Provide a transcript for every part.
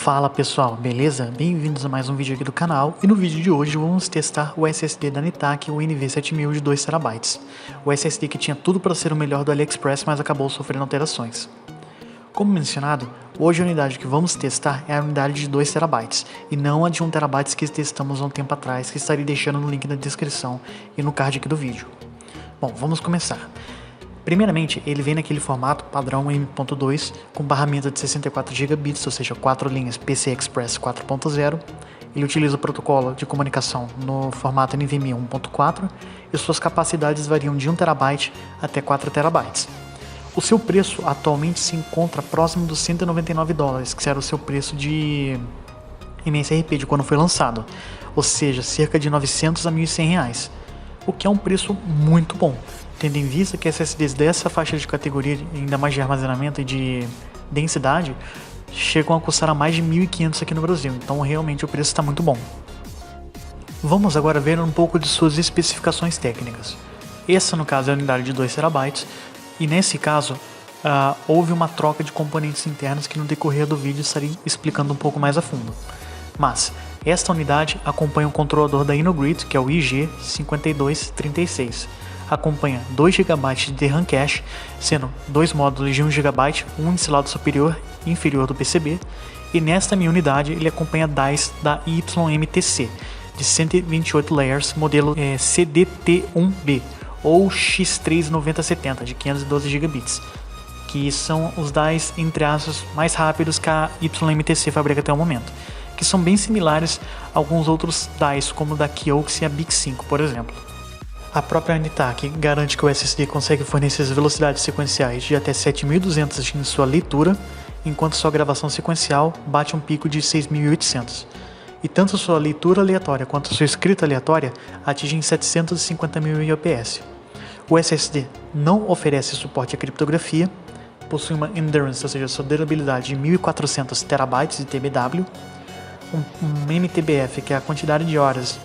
Fala pessoal, beleza? Bem-vindos a mais um vídeo aqui do canal e no vídeo de hoje vamos testar o SSD da Netac, o NV7000 de 2TB. O SSD que tinha tudo para ser o melhor do AliExpress, mas acabou sofrendo alterações. Como mencionado, hoje a unidade que vamos testar é a unidade de 2TB e não a de 1TB que testamos há um tempo atrás, que estarei deixando no link na descrição e no card aqui do vídeo. Bom, vamos começar. Primeiramente, ele vem naquele formato padrão M.2 com barramento de 64 GB, ou seja, 4 linhas PCI Express 4.0. Ele utiliza o protocolo de comunicação no formato NVMe 1.4 e suas capacidades variam de 1 TB até 4 TB. O seu preço atualmente se encontra próximo dos $199, que era o seu preço de MSRP de quando foi lançado, ou seja, cerca de R$900 a R$1.100, o que é um preço muito bom, tendo em vista que SSDs dessa faixa de categoria, ainda mais de armazenamento e de densidade, chegam a custar a mais de R$1.500 aqui no Brasil, então realmente o preço está muito bom. Vamos agora ver um pouco de suas especificações técnicas. Essa no caso é a unidade de 2 TB e nesse caso houve uma troca de componentes internos que no decorrer do vídeo estarei explicando um pouco mais a fundo. Mas esta unidade acompanha o controlador da InnoGrid, que é o IG5236. Acompanha 2 GB de DRAM cache, sendo 2 módulos de 1 GB, um em seu lado superior e inferior do PCB, e nesta minha unidade ele acompanha DICE da YMTC, de 128 layers, modelo CDT1B, ou X39070, de 512 GB, que são os DICE, entre aspas, mais rápidos que a YMTC fabrica até o momento, que são bem similares a alguns outros DICE, como o da Kioxia e a BIC5, por exemplo. A própria Netac garante que o SSD consegue fornecer as velocidades sequenciais de até 7.200 em sua leitura, enquanto sua gravação sequencial bate um pico de 6.800. E tanto sua leitura aleatória quanto sua escrita aleatória atingem 750 mAh. O SSD não oferece suporte à criptografia, possui uma endurance, ou seja, sua durabilidade de 1.400 TB de TBW, um MTBF, que é a quantidade de horas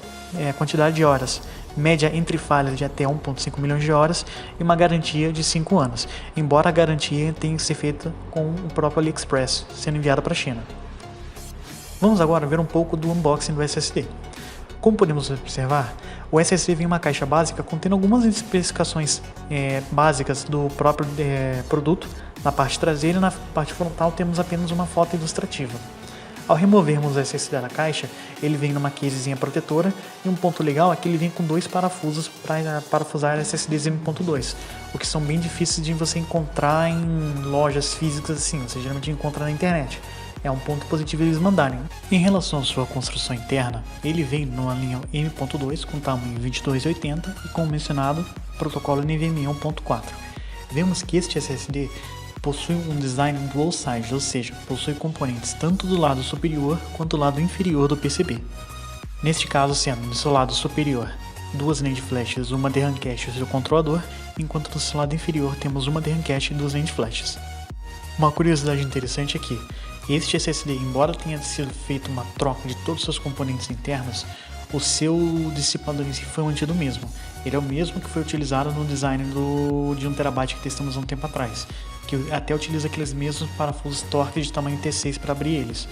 média entre falhas de até 1.5 milhões de horas e uma garantia de 5 anos, embora a garantia tenha que ser feita com o próprio AliExpress, sendo enviada para a China. Vamos agora ver um pouco do unboxing do SSD. Como podemos observar, o SSD vem em uma caixa básica contendo algumas especificações básicas do próprio produto na parte traseira, e na parte frontal temos apenas uma foto ilustrativa. Ao removermos o SSD da caixa, ele vem numa casezinha protetora e um ponto legal é que ele vem com 2 parafusos para parafusar SSDs M.2, o que são bem difíceis de você encontrar em lojas físicas assim, você geralmente encontra na internet. É um ponto positivo eles mandarem. Em relação à sua construção interna, ele vem numa linha M.2 com tamanho 2280 e, como mencionado, protocolo NVMe 1.4. Vemos que este SSD possui um design dual side, ou seja, possui componentes tanto do lado superior quanto do lado inferior do PCB. Neste caso, sendo do seu lado superior 2 NAND flashes, uma DRAM cache e seu controlador, enquanto do seu lado inferior temos uma DRAM cache e 2 NAND flashes. Uma curiosidade interessante é que este SSD, embora tenha sido feita uma troca de todos os seus componentes internos, o seu dissipador em si foi mantido o mesmo. Ele é o mesmo que foi utilizado no design de 1 TB que testamos há um tempo atrás, que até utiliza aqueles mesmos parafusos Torx de tamanho T6 para abrir eles.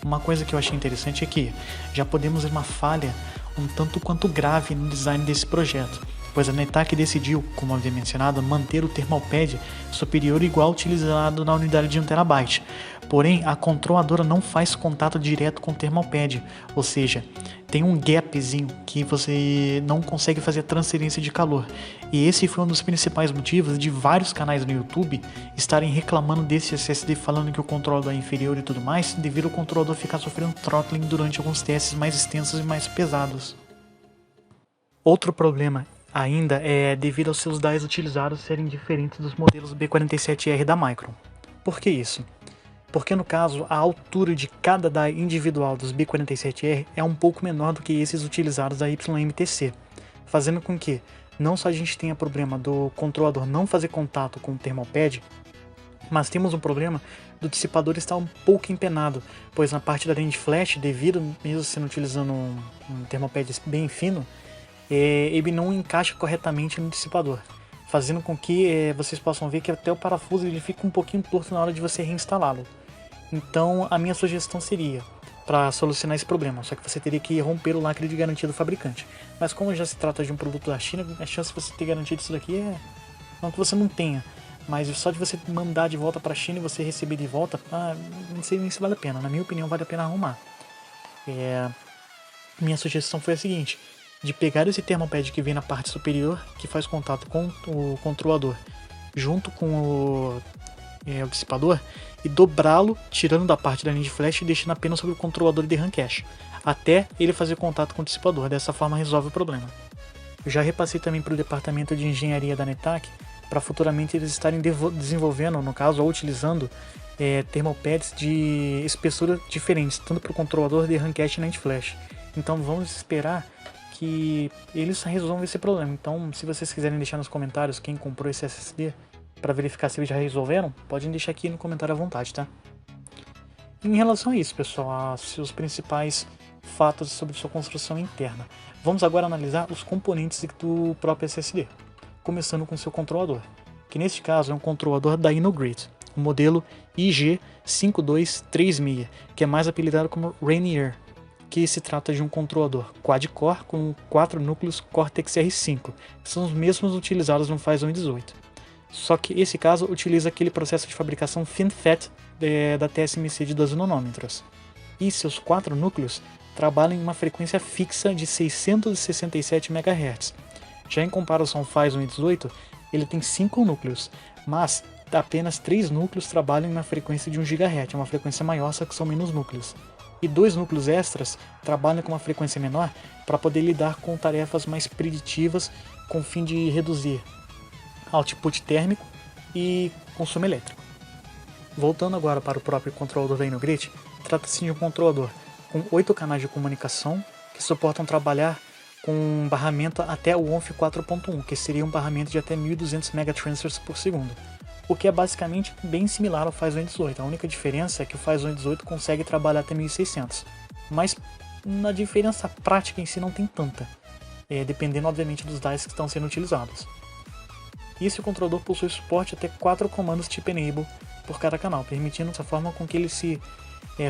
Uma coisa que eu achei interessante é que já podemos ver uma falha um tanto quanto grave no design desse projeto, pois a Netac decidiu, como havia mencionado, manter o thermal pad superior igual utilizado na unidade de 1 TB. Porém, a controladora não faz contato direto com o thermal pad, ou seja, tem um gapzinho que você não consegue fazer transferência de calor. E esse foi um dos principais motivos de vários canais no YouTube estarem reclamando desse SSD, falando que o controlador é inferior e tudo mais, devido ao controlador ficar sofrendo throttling durante alguns testes mais extensos e mais pesados. Outro problema ainda é devido aos seus DICE utilizados serem diferentes dos modelos B47R da Micron. Por que isso? Porque no caso, a altura de cada die individual dos B47R é um pouco menor do que esses utilizados da YMTC, fazendo com que não só a gente tenha problema do controlador não fazer contato com o thermal pad, mas temos um problema do dissipador estar um pouco empenado, pois na parte da NAND flash, devido mesmo sendo utilizando um thermal pad bem fino, ele não encaixa corretamente no dissipador, fazendo com que vocês possam ver que até o parafuso ele fica um pouquinho torto na hora de você reinstalá-lo. Então a minha sugestão seria para solucionar esse problema, só que você teria que romper o lacre de garantia do fabricante. Mas como já se trata de um produto da China, a chance de você ter garantia disso daqui é... não que você não tenha, mas só de você mandar de volta para a China e você receber de volta, não sei nem se vale a pena. Na minha opinião, vale a pena arrumar. Minha sugestão foi a seguinte, de pegar esse thermopad que vem na parte superior, que faz contato com o controlador, junto com o dissipador, e dobrá-lo, tirando da parte da linha de flash e deixando apenas sobre o controlador de RAM cache, até ele fazer contato com o dissipador. Dessa forma resolve o problema. Eu já repassei também para o departamento de engenharia da Netac, para futuramente eles estarem desenvolvendo, no caso, ou utilizando thermopads de espessura diferentes, tanto para o controlador de RAM cache e NAND flash. Então vamos esperar que eles resolvam esse problema. Então, se vocês quiserem deixar nos comentários quem comprou esse SSD, para verificar se eles já resolveram, podem deixar aqui no comentário à vontade, tá? Em relação a isso, pessoal, a seus principais fatos sobre sua construção interna. Vamos agora analisar os componentes do próprio SSD, começando com seu controlador, que neste caso é um controlador da InnoGrid, o modelo IG5236, que é mais apelidado como Rainier, que se trata de um controlador quad-core com 4 núcleos Cortex R5, que são os mesmos utilizados no Phison 18. Só que esse caso utiliza aquele processo de fabricação FinFET da TSMC de 12 nanômetros. E seus 4 núcleos trabalham em uma frequência fixa de 667 MHz. Já em comparação ao Phison 18, ele tem 5 núcleos, mas apenas 3 núcleos trabalham na frequência de 1 GHz, uma frequência maior, só que são menos núcleos. E 2 núcleos extras trabalham com uma frequência menor para poder lidar com tarefas mais preditivas com o fim de reduzir output térmico e consumo elétrico. Voltando agora para o próprio controlador da InnoGrid, trata-se de um controlador com 8 canais de comunicação que suportam trabalhar com um barramento até o ONF 4.1, que seria um barramento de até 1200 megatransfers por segundo, o que é basicamente bem similar ao Phison 18. A única diferença é que o Phison 18 consegue trabalhar até 1600, mas na diferença prática em si não tem tanta, dependendo obviamente dos DICE que estão sendo utilizados. E esse controlador possui suporte até 4 comandos tipo Enable por cada canal, permitindo dessa forma com que ele se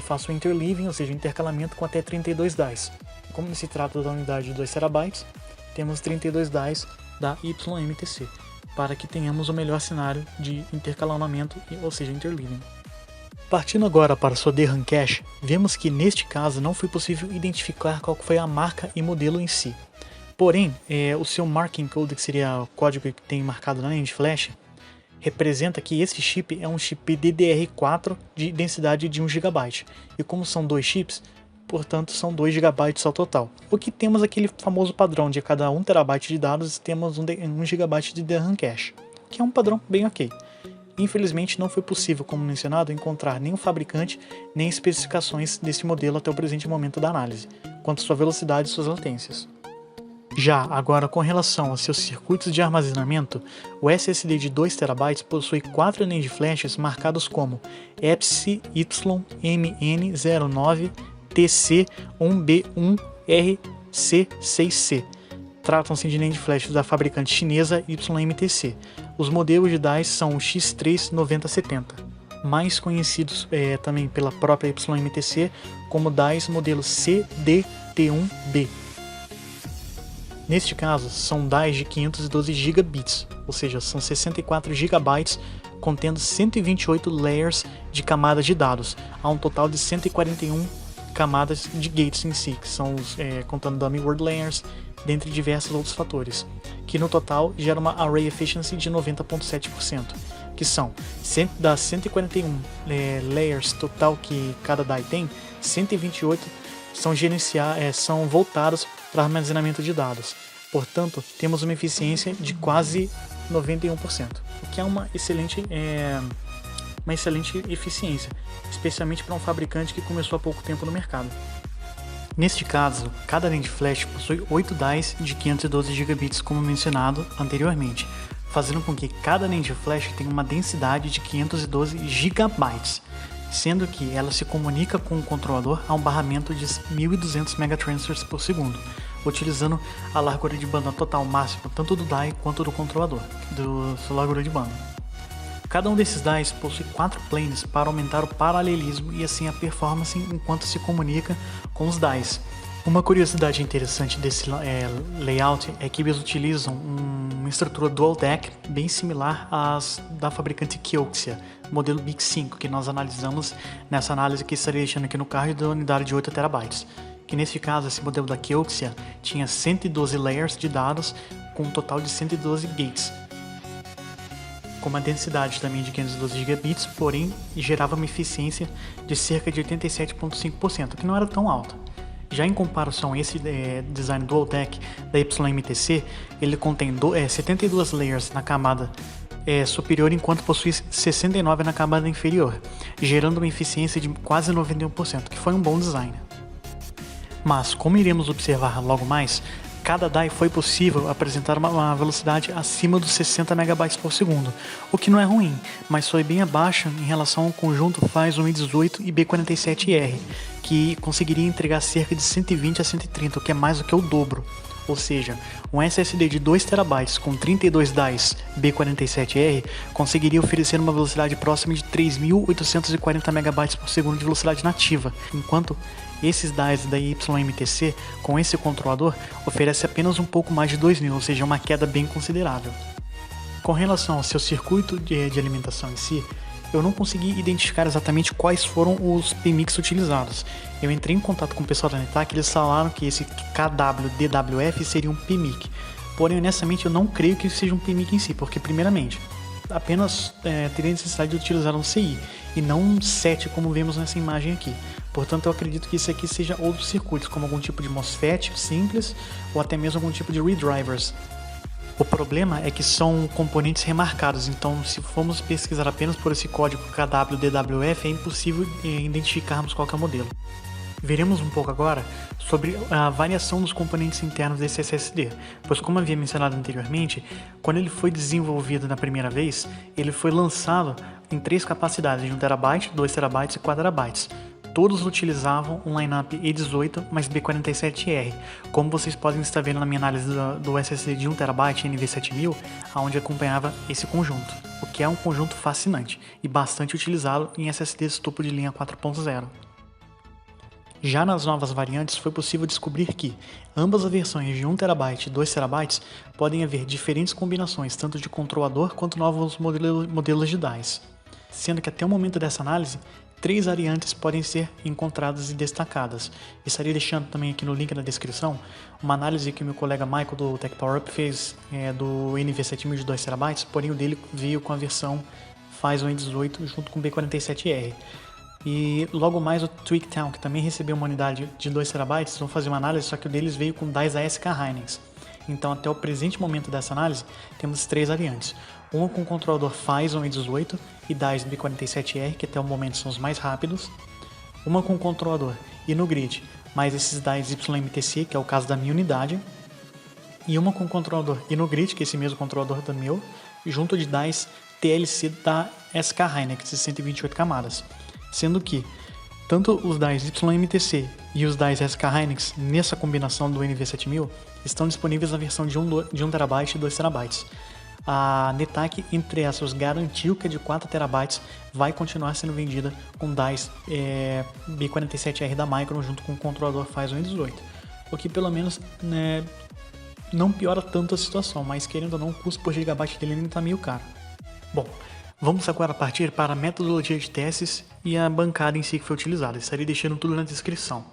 faça o interleaving, ou seja, o intercalamento com até 32 DICE. Como se trata da unidade de 2 TB, temos 32 DICE da YMTC, para que tenhamos o melhor cenário de intercalamento, ou seja, interleaving. Partindo agora para sua DRAM cache, vemos que neste caso não foi possível identificar qual foi a marca e modelo em si. Porém, o seu marking code, que seria o código que tem marcado na NAND flash, representa que esse chip é um chip DDR4 de densidade de 1 GB. E como são 2 chips, portanto são 2 GB ao total. O que temos aquele famoso padrão de a cada 1 TB de dados temos 1 GB de DRAM cache, que é um padrão bem ok. Infelizmente não foi possível, como mencionado, encontrar nem o fabricante nem especificações desse modelo até o presente momento da análise, quanto à sua velocidade e suas latências. Já agora, com relação aos seus circuitos de armazenamento, o SSD de 2 TB possui 4 NAND flashes marcados como EPSYMN09TC1B1RC6C. Tratam-se de NAND flashes da fabricante chinesa YMTC. Os modelos de DICE são o X39070, mais conhecidos também pela própria YMTC como DICE modelo CDT1B. Neste caso, são DICE de 512 GB, ou seja, são 64 GB contendo 128 layers de camadas de dados, a um total de 141 camadas de gates em si, que são contando dummy word layers, dentre diversos outros fatores, que no total gera uma array efficiency de 90,7%, que são das 141 layers total que cada die tem, 128 são voltados para armazenamento de dados. Portanto, temos uma eficiência de quase 91%, o que é uma excelente eficiência, especialmente para um fabricante que começou há pouco tempo no mercado. Neste caso, cada NAND flash possui 8 DICE de 512 GB, como mencionado anteriormente, fazendo com que cada NAND flash tenha uma densidade de 512 GB, sendo que ela se comunica com o controlador a um barramento de 1200 megatransfers por segundo, utilizando a largura de banda total máxima tanto do die quanto do controlador, sua largura de banda. Cada um desses DAIs possui 4 planes para aumentar o paralelismo e assim a performance enquanto se comunica com os DAIs. Uma curiosidade interessante desse layout é que eles utilizam uma estrutura dual deck bem similar às da fabricante Kioxia, modelo BIC5, que nós analisamos nessa análise que estarei deixando aqui no card da unidade de 8 TB. Que nesse caso, esse modelo da Kioxia tinha 112 layers de dados com um total de 112 gates, com uma densidade também de 512 gigabits, porém gerava uma eficiência de cerca de 87,5%, que não era tão alta. Já em comparação a esse design dual deck da YMTC, ele contém 72 layers na camada superior, enquanto possui 69 na camada inferior, gerando uma eficiência de quase 91%, que foi um bom design. Mas, como iremos observar logo mais, cada DAI foi possível apresentar uma velocidade acima dos 60 MB por segundo, o que não é ruim, mas foi bem abaixo em relação ao conjunto Phison i18 e B47R, que conseguiria entregar cerca de 120 a 130, o que é mais do que o dobro. Ou seja, um SSD de 2 TB com 32 DAIs B47R conseguiria oferecer uma velocidade próxima de 3.840 MB por segundo de velocidade nativa, enquanto esses DAIs da YMTC com esse controlador oferece apenas um pouco mais de 2.000, ou seja, uma queda bem considerável. Com relação ao seu circuito de alimentação em si, eu não consegui identificar exatamente quais foram os PMICs utilizados. Eu entrei em contato com o pessoal da Netac e eles falaram que esse KWDWF seria um PMIC. Porém, honestamente, eu não creio que seja um PMIC em si, porque, primeiramente, apenas teria necessidade de utilizar um CI e não um SET como vemos nessa imagem aqui. Portanto, eu acredito que isso aqui seja outros circuitos, como algum tipo de MOSFET simples ou até mesmo algum tipo de redrivers. O problema é que são componentes remarcados, então se formos pesquisar apenas por esse código KWDWF é impossível identificarmos qual que é o modelo. Veremos um pouco agora sobre a variação dos componentes internos desse SSD, pois como havia mencionado anteriormente, quando ele foi desenvolvido na primeira vez, ele foi lançado em 3 capacidades de 1 TB, 2 TB e 4 TB. Todos utilizavam um lineup E18 mais B47R, como vocês podem estar vendo na minha análise do SSD de 1 TB NV7000, onde acompanhava esse conjunto, o que é um conjunto fascinante e bastante utilizado em SSDs topo de linha 4.0. Já nas novas variantes foi possível descobrir que ambas as versões de 1 TB e 2 TB podem haver diferentes combinações tanto de controlador quanto novos modelos de DAIs, sendo que até o momento dessa análise 3 variantes podem ser encontradas e destacadas. Estarei deixando também aqui no link na descrição uma análise que o meu colega Michael do Tech Power Up fez do NV7000 de 2 TB, porém o dele veio com a versão Phison i18 junto com o B47R. E logo mais o Tweaktown, que também recebeu uma unidade de 2 TB, vão fazer uma análise, só que o deles veio com DAIs ASK Hynix. Então até o presente momento dessa análise temos 3 variantes. Uma com o controlador Phison i18 e DAIs B47R, que até o momento são os mais rápidos. Uma com o controlador InnoGrid, mais esses DAIs YMTC, que é o caso da minha unidade. E uma com o controlador InnoGrid, que é esse mesmo controlador do meu, junto de DAIs TLC da SK Hynix de 128 camadas. Sendo que tanto os DAIs YMTC e os DAIs SK Hynix, nessa combinação do NV7000, estão disponíveis na versão de 1 TB e 2 TB. A Netac, entre essas, garantiu que a de 4 TB vai continuar sendo vendida com DAIs B47R da Micron junto com o controlador Phison i18, o que pelo menos não piora tanto a situação, mas querendo ou não, o custo por gigabyte dele ainda está meio caro. Bom, vamos agora partir para a metodologia de testes e a bancada em si que foi utilizada. Estarei deixando tudo na descrição.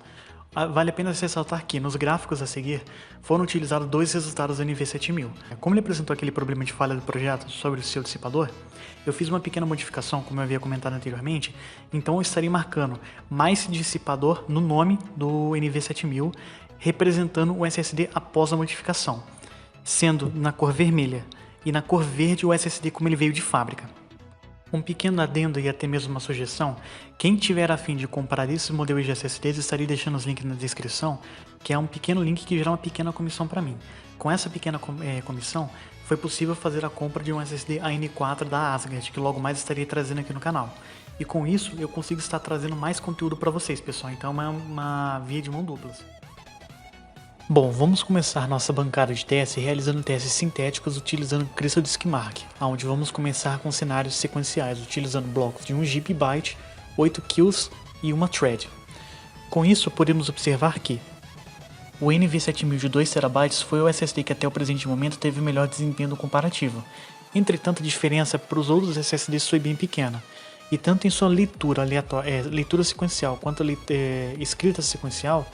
Vale a pena ressaltar que, nos gráficos a seguir, foram utilizados 2 resultados do NV7000. Como ele apresentou aquele problema de falha do projeto sobre o seu dissipador, eu fiz uma pequena modificação, como eu havia comentado anteriormente, então eu estarei marcando mais dissipador no nome do NV7000, representando o SSD após a modificação, sendo na cor vermelha, e na cor verde o SSD como ele veio de fábrica. Um pequeno adendo e até mesmo uma sugestão, quem tiver a fim de comprar esses modelos de SSDs, estarei deixando os links na descrição, que é um pequeno link que gerará uma pequena comissão para mim. Com essa pequena comissão, foi possível fazer a compra de um SSD AN4 da Asgard, que logo mais estarei trazendo aqui no canal. E com isso, eu consigo estar trazendo mais conteúdo para vocês, pessoal, então é uma via de mão dupla. Bom, vamos começar nossa bancada de testes realizando testes sintéticos utilizando Crystal Disk Mark, onde vamos começar com cenários sequenciais utilizando blocos de 1 GB, 8 kills e uma thread. Com isso, podemos observar que o NV7000 de 2 TB foi o SSD que até o presente momento teve o melhor desempenho do comparativo. Entretanto, a diferença para os outros SSDs foi bem pequena, e tanto em sua leitura leitura sequencial quanto escrita sequencial,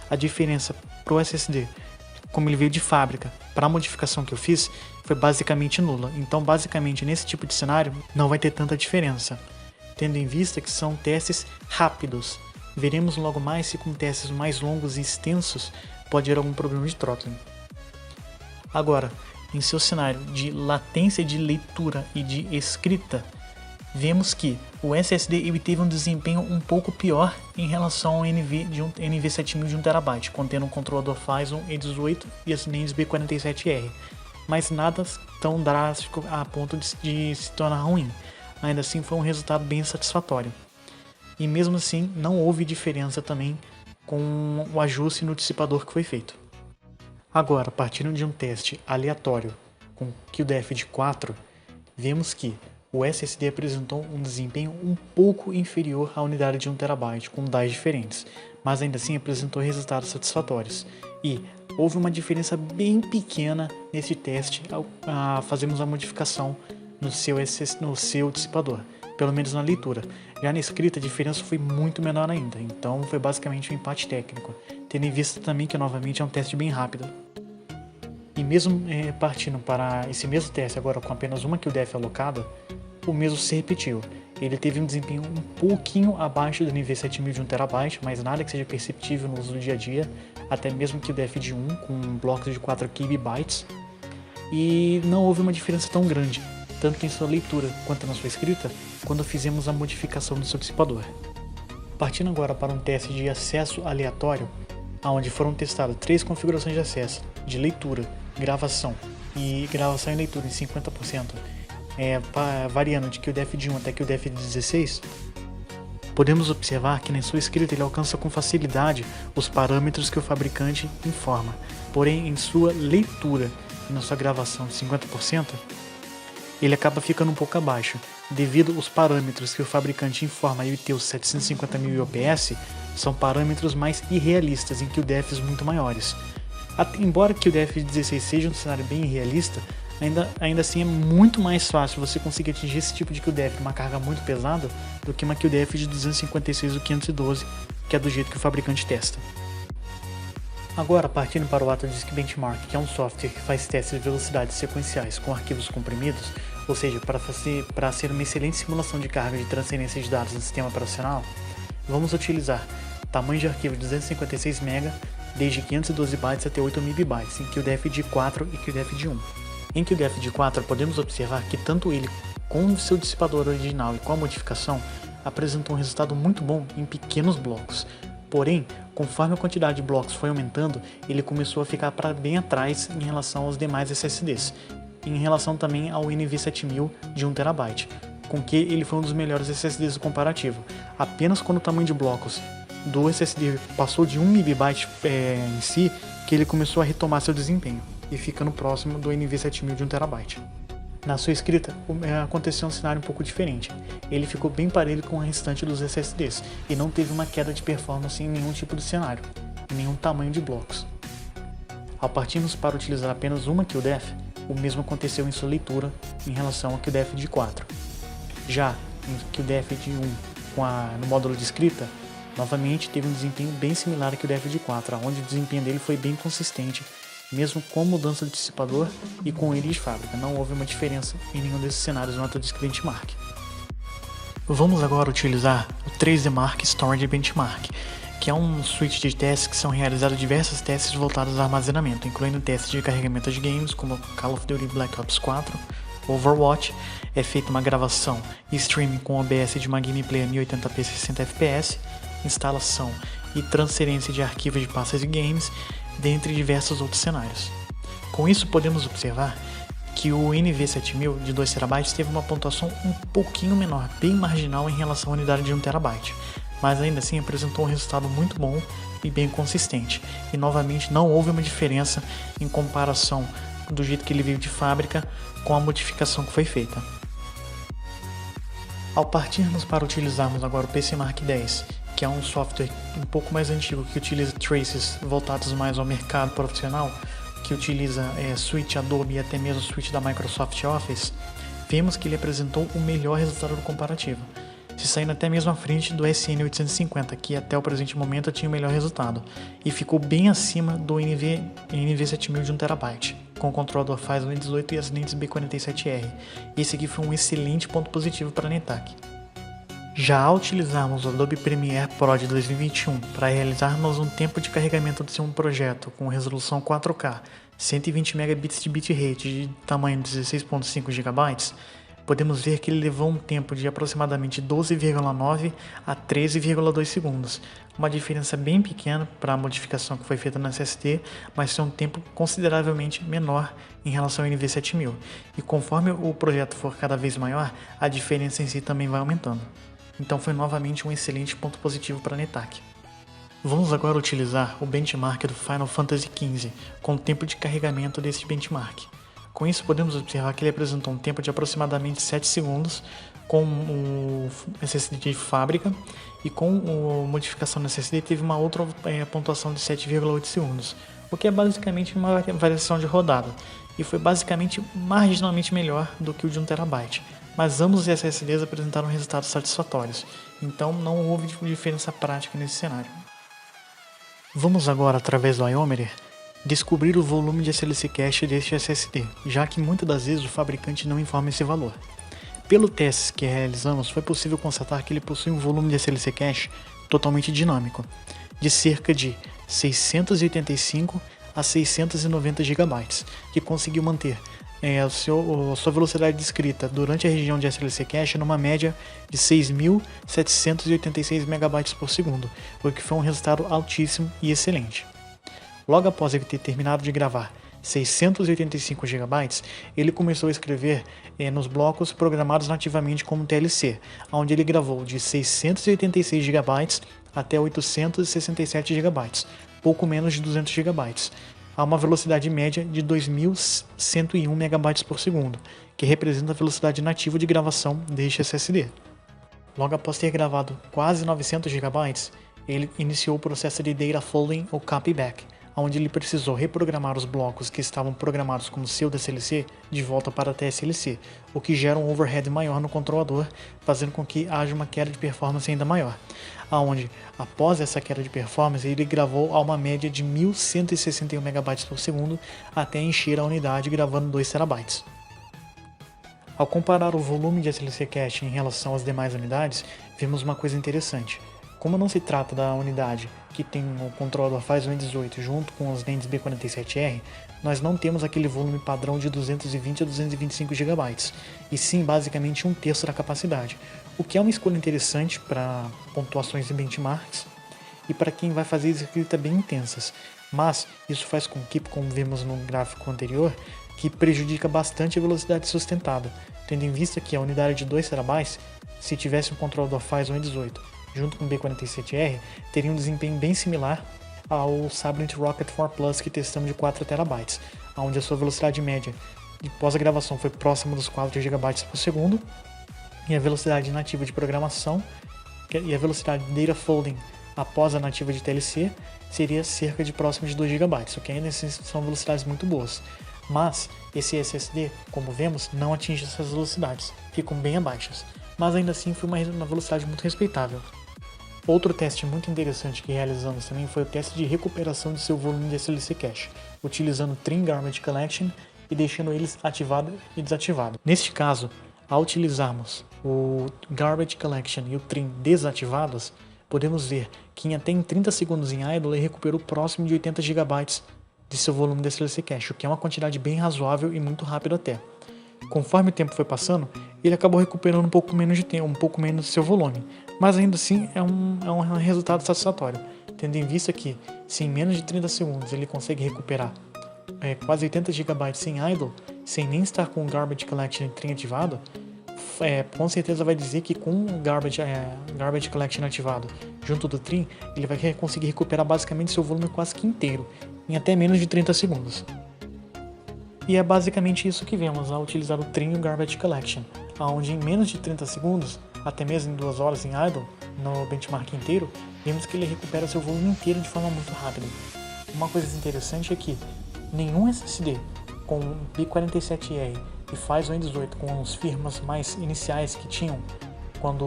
a diferença para o SSD, como ele veio de fábrica, para a modificação que eu fiz, foi basicamente nula. Então, basicamente, nesse tipo de cenário, não vai ter tanta diferença, tendo em vista que são testes rápidos. Veremos logo mais se com testes mais longos e extensos pode haver algum problema de throttling. Agora, em seu cenário de latência de leitura e de escrita, vemos que o SSD ele teve um desempenho um pouco pior em relação ao NV7000 de 1 TB, contendo um controlador Phison E18 e as lentes B47R, mas nada tão drástico a ponto de se tornar ruim. Ainda assim foi um resultado bem satisfatório. E mesmo assim não houve diferença também com o ajuste no dissipador que foi feito. Agora, partindo de um teste aleatório com QDF de 4, vemos que o SSD apresentou um desempenho um pouco inferior à unidade de 1 TB, com DAIs diferentes, mas ainda assim apresentou resultados satisfatórios. E houve uma diferença bem pequena nesse teste ao fazermos a modificação no seu dissipador, pelo menos na leitura. Já na escrita a diferença foi muito menor ainda, então foi basicamente um empate técnico, tendo em vista também que novamente é um teste bem rápido. E mesmo partindo para esse mesmo teste agora com apenas uma QDF alocada, o mesmo se repetiu. Ele teve um desempenho um pouquinho abaixo do NV7000 de 1 TB, mas nada que seja perceptível no uso do dia a dia, até mesmo QDF de 1 com blocos de 4 KB, e não houve uma diferença tão grande, tanto em sua leitura quanto na sua escrita, quando fizemos a modificação do seu dissipador. Partindo agora para um teste de acesso aleatório, onde foram testadas 3 configurações de acesso, de leitura, gravação e leitura em 50%, variando de QDF de 1 até QDF de 16, podemos observar que na sua escrita ele alcança com facilidade os parâmetros que o fabricante informa, porém em sua leitura e na sua gravação de 50%, ele acaba ficando um pouco abaixo, devido aos parâmetros que o fabricante informa e ter os 750.000 IOPS são parâmetros mais irrealistas em QDFs muito maiores. Embora QDF de 16 seja um cenário bem irrealista, ainda assim é muito mais fácil você conseguir atingir esse tipo de QDF com uma carga muito pesada do que uma QDF de 256 ou 512, que é do jeito que o fabricante testa. Agora, partindo para o Autodisk Benchmark, que é um software que faz testes de velocidades sequenciais com arquivos comprimidos, ou seja, para ser uma excelente simulação de carga de transferência de dados no sistema operacional, vamos utilizar tamanho de arquivo de 256 MB, desde 512 bytes até 8 MB, em QDF de 4 e QDF de 1. Em QDF de 4, podemos observar que tanto ele com o seu dissipador original e com a modificação apresentou um resultado muito bom em pequenos blocos. Porém, conforme a quantidade de blocos foi aumentando, ele começou a ficar bem atrás em relação aos demais SSDs, em relação também ao NV7000 de 1 TB, com que ele foi um dos melhores SSDs do comparativo. Apenas quando o tamanho de blocos do SSD passou de 1 MB em si, que ele começou a retomar seu desempenho, e ficando próximo do NV7000 de 1 TB. Na sua escrita, aconteceu um cenário um pouco diferente. Ele ficou bem parelho com o restante dos SSDs e não teve uma queda de performance em nenhum tipo de cenário, em nenhum tamanho de blocos. Ao partirmos para utilizar apenas uma QDF, o mesmo aconteceu em sua leitura em relação ao QDF de 4. Já em QDF de 1 no módulo de escrita, novamente teve um desempenho bem similar ao QDF de 4, onde o desempenho dele foi bem consistente, mesmo com mudança de dissipador e com ele de fábrica. Não houve uma diferença em nenhum desses cenários no Autodisk Benchmark. Vamos agora utilizar o 3D Mark Storage Benchmark, que é um suite de testes que são realizados diversos testes voltados ao armazenamento, incluindo testes de carregamento de games como Call of Duty Black Ops 4, Overwatch. É feita uma gravação e streaming com OBS de uma gameplay a 1080p 60 fps, instalação e transferência de arquivos de pastas de games, dentre diversos outros cenários. Com isso podemos observar que o NV7000 de 2 TB teve uma pontuação um pouquinho menor, bem marginal em relação à unidade de 1 TB. mas ainda assim apresentou um resultado muito bom e bem consistente. E novamente não houve uma diferença em comparação do jeito que ele veio de fábrica com a modificação que foi feita. Ao partirmos para utilizarmos agora o PCMark 10, que é um software um pouco mais antigo que utiliza traces voltados mais ao mercado profissional, que utiliza suite Adobe e até mesmo suite da Microsoft Office, vemos que ele apresentou o melhor resultado do comparativo, se saindo até mesmo à frente do SN850, que até o presente momento tinha o melhor resultado, e ficou bem acima do NV7000 de 1TB, com o controlador Phison E18 e as lentes B47R. Esse aqui foi um excelente ponto positivo para a NetApp. Já ao utilizarmos o Adobe Premiere Pro de 2021 para realizarmos um tempo de carregamento de seu projeto com resolução 4K, 120 megabits de bitrate de tamanho de 16.5 GB, podemos ver que ele levou um tempo de aproximadamente 12,9 a 13,2 segundos, uma diferença bem pequena para a modificação que foi feita na SSD, mas é um tempo consideravelmente menor em relação ao NV7000, e conforme o projeto for cada vez maior, a diferença em si também vai aumentando. Então foi novamente um excelente ponto positivo para a NetApp. Vamos agora utilizar o benchmark do Final Fantasy XV, com o tempo de carregamento desse benchmark. Com isso podemos observar que ele apresentou um tempo de aproximadamente 7 segundos com o SSD de fábrica, e com a modificação do SSD teve uma outra pontuação de 7,8 segundos, o que é basicamente uma variação de rodada, e foi basicamente marginalmente melhor do que o de 1TB. Mas ambos os SSDs apresentaram resultados satisfatórios, então não houve diferença prática nesse cenário. Vamos agora, através do Iometer, descobrir o volume de SLC Cache deste SSD, já que muitas das vezes o fabricante não informa esse valor. Pelo teste que realizamos, foi possível constatar que ele possui um volume de SLC Cache totalmente dinâmico, de cerca de 685 a 690 GB, que conseguiu manter a sua velocidade de escrita durante a região de SLC Cache numa média de 6.786 MB por segundo, o que foi um resultado altíssimo e excelente. Logo após ele ter terminado de gravar 685 GB, ele começou a escrever nos blocos programados nativamente como TLC, onde ele gravou de 686 GB até 867 GB, pouco menos de 200 GB, a uma velocidade média de 2.101 MB por segundo, que representa a velocidade nativa de gravação deste SSD. Logo após ter gravado quase 900 GB, ele iniciou o processo de data folding ou copy back, onde ele precisou reprogramar os blocos que estavam programados como pseudo-SLC de volta para TSLC, o que gera um overhead maior no controlador, fazendo com que haja uma queda de performance ainda maior, aonde, após essa queda de performance, ele gravou a uma média de 1.161 MB por segundo até encher a unidade gravando 2 TB. Ao comparar o volume de SLC Cache em relação às demais unidades, vimos uma coisa interessante. Como não se trata da unidade que tem o controlador Phison E18 junto com os lentes B47R, nós não temos aquele volume padrão de 220 a 225 GB, e sim basicamente 1/3 da capacidade, o que é uma escolha interessante para pontuações e benchmarks e para quem vai fazer escritas bem intensas, mas isso faz com que, como vimos no gráfico anterior, que prejudica bastante a velocidade sustentada, tendo em vista que a unidade de 2 TB, se tivesse um controlador Phison E18 junto com o B47R, teria um desempenho bem similar ao Sabrent Rocket 4 Plus que testamos de 4 TB, onde a sua velocidade média de pós-gravação foi próxima dos 4 GB por segundo, e a velocidade nativa de programação e a velocidade de data folding após a nativa de TLC seria cerca de próximo de 2 GB, o que ainda assim são velocidades muito boas. Mas esse SSD, como vemos, não atinge essas velocidades, ficam bem abaixo, mas ainda assim foi uma velocidade muito respeitável. Outro teste muito interessante que realizamos também foi o teste de recuperação de seu volume de SLC Cache, utilizando o Trim Garbage Collection e deixando eles ativado e desativado. Neste caso, ao utilizarmos o Garbage Collection e o Trim desativados, podemos ver que até em 30 segundos em idle ele recuperou próximo de 80 GB de seu volume de SLC Cache, o que é uma quantidade bem razoável e muito rápido até. Conforme o tempo foi passando, ele acabou recuperando um pouco menos de tempo, um pouco menos de seu volume, mas ainda assim é um resultado satisfatório, tendo em vista que, se em menos de 30 segundos ele consegue recuperar quase 80 GB sem idle, sem nem estar com o Garbage Collection e Trim ativado, com certeza vai dizer que com o Garbage Collection ativado junto do Trim, ele vai conseguir recuperar basicamente seu volume quase que inteiro, em até menos de 30 segundos. E é basicamente isso que vemos ao utilizar o Trim e o Garbage Collection, onde em menos de 30 segundos, até mesmo em 2 horas em idle, no benchmark inteiro, vemos que ele recupera seu volume inteiro de forma muito rápida. Uma coisa interessante é que nenhum SSD com B47R e Phison E18 com as firmas mais iniciais que tinham quando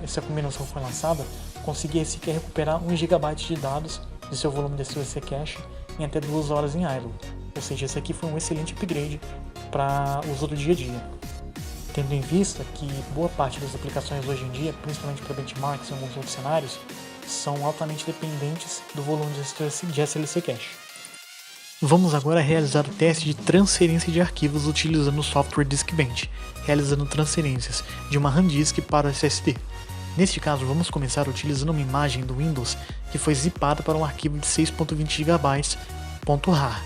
essa combinação foi lançada, conseguia sequer recuperar 1 GB de dados de seu volume de SLC Cache em até 2 horas em idle. Ou seja, esse aqui foi um excelente upgrade para uso do dia a dia. Tendo em vista que boa parte das aplicações hoje em dia, principalmente para benchmarks e alguns outros cenários, são altamente dependentes do volume de SLC Cache. Vamos agora realizar o teste de transferência de arquivos utilizando o software Diskbench, realizando transferências de uma RAM disk para o SSD. Neste caso, vamos começar utilizando uma imagem do Windows que foi zipada para um arquivo de 6.20 GB .rar.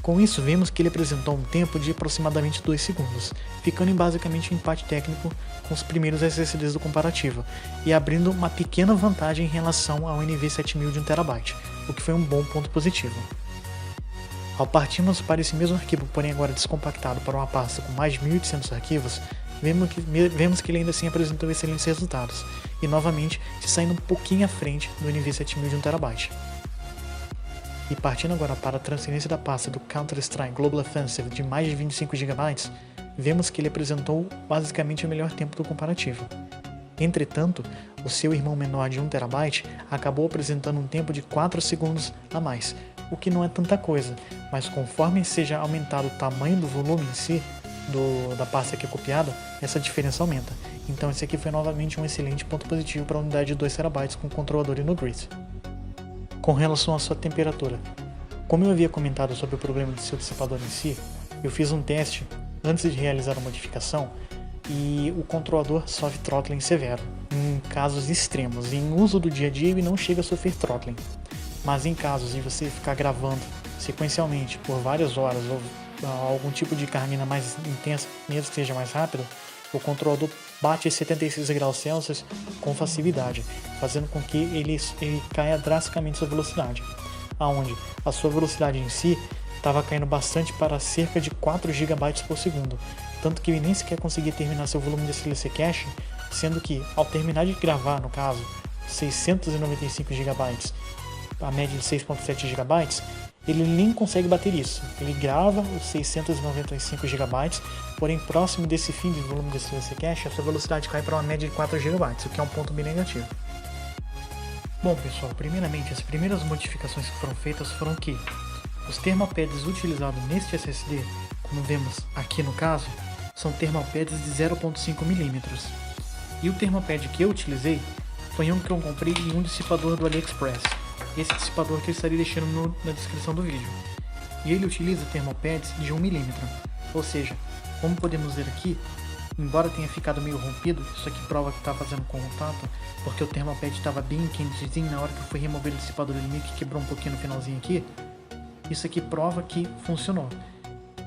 Com isso, vemos que ele apresentou um tempo de aproximadamente 2 segundos, ficando em basicamente um empate técnico com os primeiros SSDs do comparativo, e abrindo uma pequena vantagem em relação ao NV7000 de 1 TB, o que foi um bom ponto positivo. Ao partirmos para esse mesmo arquivo, porém agora descompactado para uma pasta com mais de 1.800 arquivos, vemos que ele ainda assim apresentou excelentes resultados, e novamente se saindo um pouquinho à frente do NV7000 de 1 TB. E partindo agora para a transferência da pasta do Counter-Strike Global Offensive de mais de 25 GB, vemos que ele apresentou basicamente o melhor tempo do comparativo. Entretanto, o seu irmão menor de 1 TB acabou apresentando um tempo de 4 segundos a mais, o que não é tanta coisa, mas conforme seja aumentado o tamanho do volume em si, da pasta que é copiada, essa diferença aumenta. Então esse aqui foi novamente um excelente ponto positivo para a unidade de 2 TB com controlador e no grid. Com relação à sua temperatura, como eu havia comentado sobre o problema de seu dissipador em si, eu fiz um teste antes de realizar a modificação e o controlador sofre throttling severo, em casos extremos. Em uso do dia a dia ele não chega a sofrer throttling, mas em casos de você ficar gravando sequencialmente por várias horas ou algum tipo de carga mais intensa, mesmo que seja mais rápido, o controlador bate 76 graus Celsius com facilidade, fazendo com que ele caia drasticamente sua velocidade, aonde a sua velocidade em si estava caindo bastante para cerca de 4 GB por segundo, tanto que ele nem sequer conseguia terminar seu volume de SLC Cache, sendo que ao terminar de gravar, no caso, 695 GB, a média de 6.7 GB, ele nem consegue bater isso. Ele grava os 695 GB, porém próximo desse fim de volume de SLC Cache, a sua velocidade cai para uma média de 4 GB, o que é um ponto bem negativo. Bom pessoal, primeiramente as primeiras modificações que foram feitas foram que os thermalpads utilizados neste SSD, como vemos aqui no caso, são thermalpads de 0.5 mm. E o thermalpad que eu utilizei foi um que eu comprei em um dissipador do AliExpress. Esse dissipador que eu estarei deixando na descrição do vídeo. E ele utiliza thermalpads de 1 mm. Ou seja, como podemos ver aqui, embora tenha ficado meio rompido, isso aqui prova que está fazendo contato, porque o thermalpad estava bem quentezinho, na hora que eu fui remover o dissipador ele meio que quebrou um pouquinho no finalzinho aqui. Isso aqui prova que funcionou.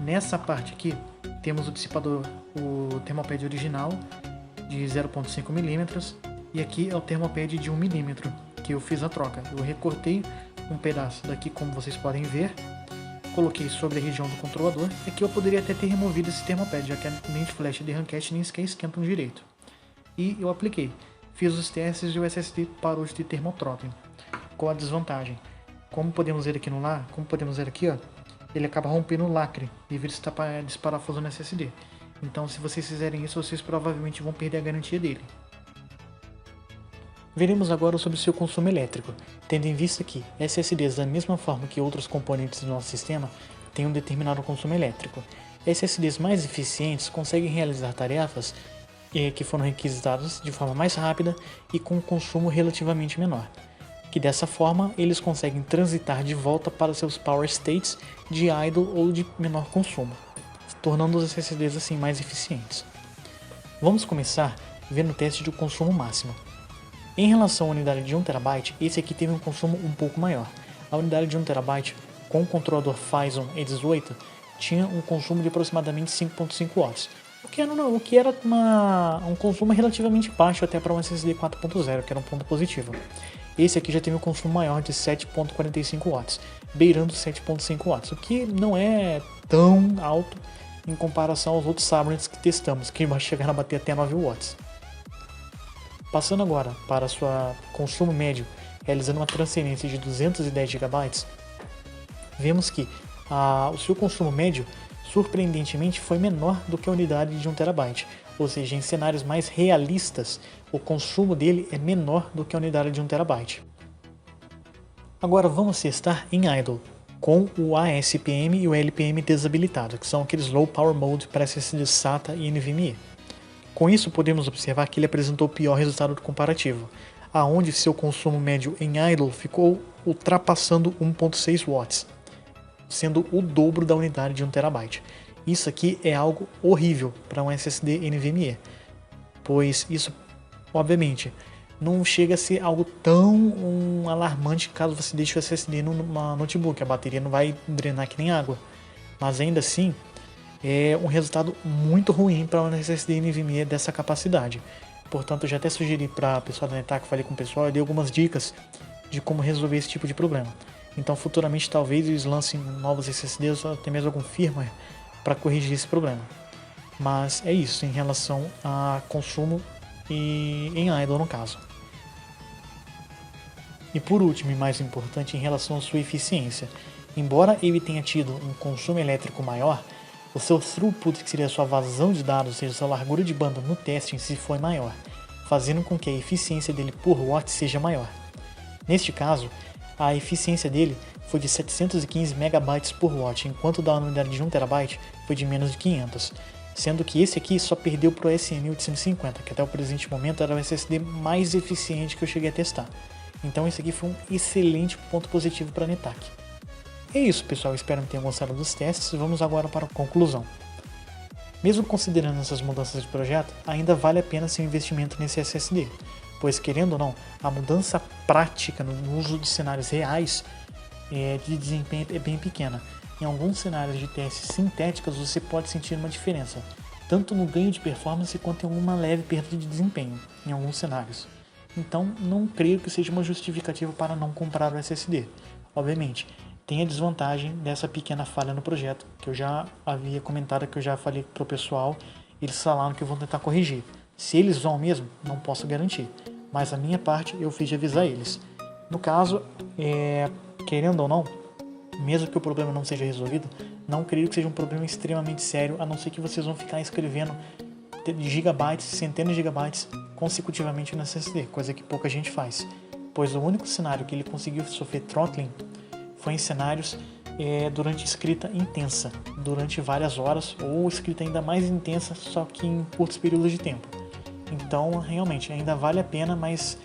Nessa parte aqui, temos o dissipador, o thermalpad original de 0.5 mm, e aqui é o thermalpad de 1 mm, que eu fiz a troca. Eu recortei um pedaço daqui, como vocês podem ver, coloquei sobre a região do controlador. Aqui eu poderia até ter removido esse thermalpad, já que a mente flash de Ramcast nem sequer esquentam direito. E eu apliquei. Fiz os testes e o SSD parou de ter throttling. Qual a desvantagem? Como podemos ver aqui ó, ele acaba rompendo o lacre devido a desparafuso no SSD. Então se vocês fizerem isso, vocês provavelmente vão perder a garantia dele. Veremos agora sobre o seu consumo elétrico, tendo em vista que SSDs, da mesma forma que outros componentes do nosso sistema, têm um determinado consumo elétrico. SSDs mais eficientes conseguem realizar tarefas que foram requisitadas de forma mais rápida e com um consumo relativamente menor, que dessa forma eles conseguem transitar de volta para seus power states de idle ou de menor consumo, tornando os SSDs assim mais eficientes. Vamos começar vendo o teste de consumo máximo. Em relação à unidade de 1 TB, esse aqui teve um consumo um pouco maior. A unidade de 1 TB com o controlador Phison E18 tinha um consumo de aproximadamente 5.5 watts, o o que era um consumo relativamente baixo até para um SSD 4.0, que era um ponto positivo. Esse aqui já teve um consumo maior de 7.45 watts, beirando 7.5 watts, o que não é tão alto em comparação aos outros Sabrents que testamos, que chegaram a bater até 9 watts. Passando agora para seu consumo médio, realizando uma transferência de 210 GB, vemos que o seu consumo médio surpreendentemente foi menor do que a unidade de 1 TB, ou seja, em cenários mais realistas, o consumo dele é menor do que a unidade de 1 TB. Agora vamos testar em idle, com o ASPM e o LPM desabilitado, que são aqueles Low Power Mode para SSD SATA e NVMe. Com isso podemos observar que ele apresentou o pior resultado do comparativo, aonde seu consumo médio em idle ficou ultrapassando 1.6 watts, sendo o dobro da unidade de 1 TB. Isso aqui é algo horrível para um SSD NVMe, pois isso, obviamente, não chega a ser algo tão alarmante caso você deixe o SSD numa notebook, a bateria não vai drenar que nem água, mas ainda assim é um resultado muito ruim para um SSD NVMe dessa capacidade. Portanto, eu já até sugeri para o pessoal da Netac, falei com o pessoal e dei algumas dicas de como resolver esse tipo de problema. Então, futuramente, talvez eles lancem novos SSDs ou até mesmo algum firmware para corrigir esse problema. Mas é isso em relação a consumo e em idle no caso. E por último e mais importante, em relação à sua eficiência. Embora ele tenha tido um consumo elétrico maior, o seu throughput, que seria a sua vazão de dados, ou seja, a sua largura de banda no teste em si foi maior, fazendo com que a eficiência dele por watt seja maior. Neste caso, a eficiência dele foi de 715 MB por watt, enquanto da unidade de 1 TB foi de menos de 500, sendo que esse aqui só perdeu para o SM850, que até o presente momento era o SSD mais eficiente que eu cheguei a testar. Então esse aqui foi um excelente ponto positivo para a Netac. É isso, pessoal, espero que tenham gostado dos testes e vamos agora para a conclusão. Mesmo considerando essas mudanças de projeto, ainda vale a pena seu investimento nesse SSD, pois querendo ou não, a mudança prática no uso de cenários reais de desempenho é bem pequena. Em alguns cenários de testes sintéticos você pode sentir uma diferença, tanto no ganho de performance quanto em uma leve perda de desempenho, em alguns cenários. Então não creio que seja uma justificativa para não comprar o SSD. Obviamente, tem a desvantagem dessa pequena falha no projeto, que eu já havia comentado, que eu já falei para o pessoal, eles falaram que vão tentar corrigir. Se eles vão mesmo, não posso garantir, mas a minha parte eu fiz de avisar eles. No caso, querendo ou não, mesmo que o problema não seja resolvido, não creio que seja um problema extremamente sério, a não ser que vocês vão ficar escrevendo gigabytes, centenas de gigabytes consecutivamente no SSD, coisa que pouca gente faz, pois o único cenário que ele conseguiu sofrer throttling foi em cenários durante escrita intensa, durante várias horas, ou escrita ainda mais intensa, só que em curtos períodos de tempo. Então, realmente, ainda vale a pena, mas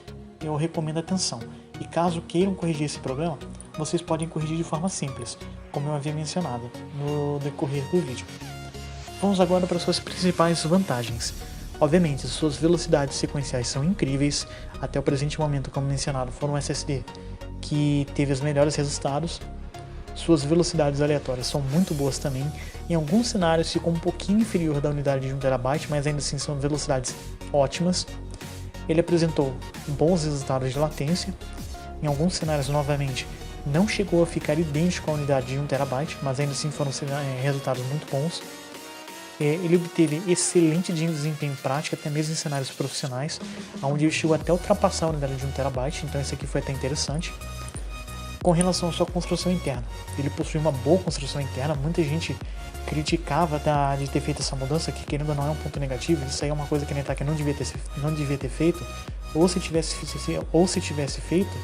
eu recomendo atenção. E caso queiram corrigir esse problema, vocês podem corrigir de forma simples, como eu havia mencionado no decorrer do vídeo. Vamos agora para suas principais vantagens. Obviamente, suas velocidades sequenciais são incríveis, até o presente momento, como mencionado, foram um SSD que teve os melhores resultados. Suas velocidades aleatórias são muito boas também. Em alguns cenários ficou um pouquinho inferior da unidade de 1 TB, mas ainda assim são velocidades ótimas. Ele apresentou bons resultados de latência. Em alguns cenários, novamente, não chegou a ficar idêntico à unidade de 1 TB, mas ainda assim foram resultados muito bons. Ele obteve excelente desempenho prático, até mesmo em cenários profissionais, onde ele chegou até ultrapassar a unidade de 1 TB, então isso aqui foi até interessante. Com relação à sua construção interna, ele possui uma boa construção interna, muita gente criticava de ter feito essa mudança, que querendo ou não é um ponto negativo, isso aí é uma coisa que a Netac não devia ter feito, ou se tivesse feito,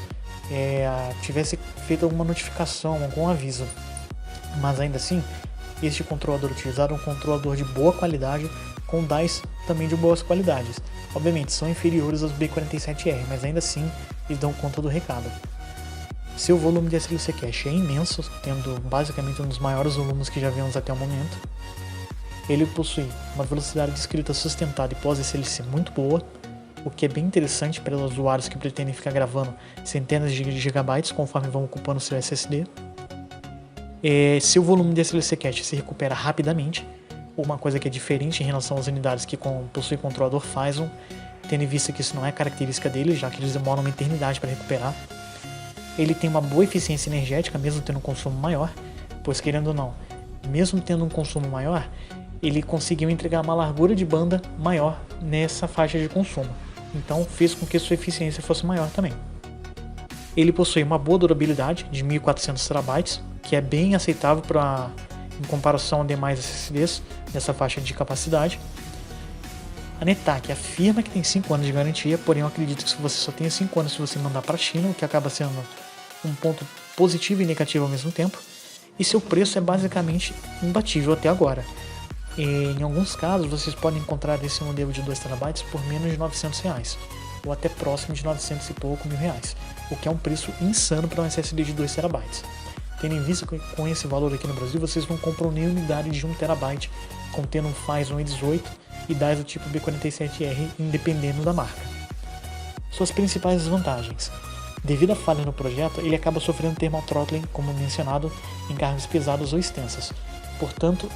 tivesse feito alguma notificação, algum aviso, mas ainda assim, este controlador utilizado é um controlador de boa qualidade, com DAIs também de boas qualidades. Obviamente são inferiores aos B47R, mas ainda assim eles dão conta do recado. Seu volume de SLC Cache é imenso, tendo basicamente um dos maiores volumes que já vimos até o momento. Ele possui uma velocidade de escrita sustentada e pós-SLC muito boa, o que é bem interessante para os usuários que pretendem ficar gravando centenas de gigabytes conforme vão ocupando seu SSD. Seu volume de SLC Cache se recupera rapidamente, uma coisa que é diferente em relação às unidades que possuem controlador Phison, tendo em vista que isso não é característica dele, já que eles demoram uma eternidade para recuperar. Ele tem uma boa eficiência energética, mesmo tendo um consumo maior, pois querendo ou não, mesmo tendo um consumo maior, ele conseguiu entregar uma largura de banda maior nessa faixa de consumo, então fez com que sua eficiência fosse maior também. Ele possui uma boa durabilidade de 1400 TB, que é bem aceitável em comparação a demais SSDs dessa faixa de capacidade. A Netac afirma que tem 5 anos de garantia, porém eu acredito que você só tenha 5 anos se você mandar para a China, o que acaba sendo um ponto positivo e negativo ao mesmo tempo, e seu preço é basicamente imbatível até agora. Em alguns casos vocês podem encontrar esse modelo de 2 TB por menos de R$900, ou até próximo de 900 e pouco mil reais, o que é um preço insano para um SSD de 2 TB. Tendo em vista que com esse valor aqui no Brasil vocês não compram nem unidade de 1 TB contendo um Phison E18 e DICE do tipo B47R, independendo da marca. Suas principais desvantagens: devido à falha no projeto, ele acaba sofrendo thermal throttling, como mencionado, em cargas pesadas ou extensas. Portanto,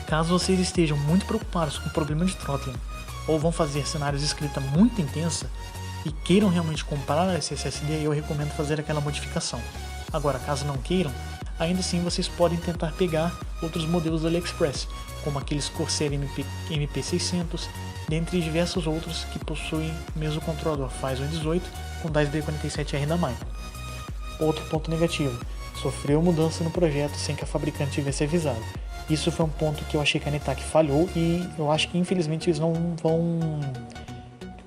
caso vocês estejam muito preocupados com o problema de throttling ou vão fazer cenários de escrita muito intensa e queiram realmente comprar esse SSD, eu recomendo fazer aquela modificação. Agora, caso não queiram, ainda assim vocês podem tentar pegar outros modelos do AliExpress, como aqueles Corsair MP600, dentre diversos outros que possuem o mesmo controlador Phison E18 com DICE B47R da Micron. Outro ponto negativo: sofreu mudança no projeto sem que a fabricante tivesse avisado. Isso foi um ponto que eu achei que a Netac falhou e eu acho que infelizmente eles não vão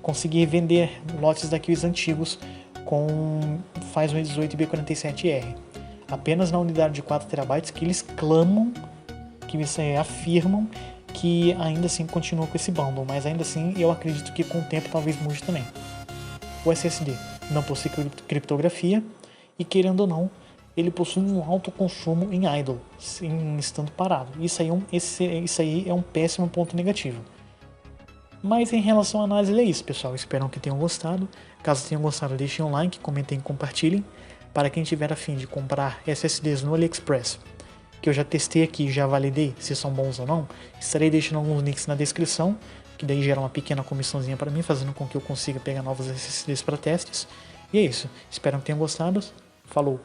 conseguir vender lotes daqueles antigos com Phison E18 e B47R. Apenas na unidade de 4 TB que eles clamam, que eles afirmam que ainda assim continua com esse bundle, mas ainda assim eu acredito que com o tempo talvez mude também. O SSD não possui criptografia e, querendo ou não, ele possui um alto consumo em idle, em estando parado. Isso aí é um péssimo ponto negativo. Mas em relação à análise é isso, pessoal. Espero que tenham gostado. Caso tenham gostado, deixem um like, comentem e compartilhem. Para quem tiver a fim de comprar SSDs no AliExpress, que eu já testei aqui e já validei se são bons ou não, estarei deixando alguns links na descrição, que daí gera uma pequena comissãozinha para mim, fazendo com que eu consiga pegar novos SSDs para testes. E é isso. Espero que tenham gostado. Falou!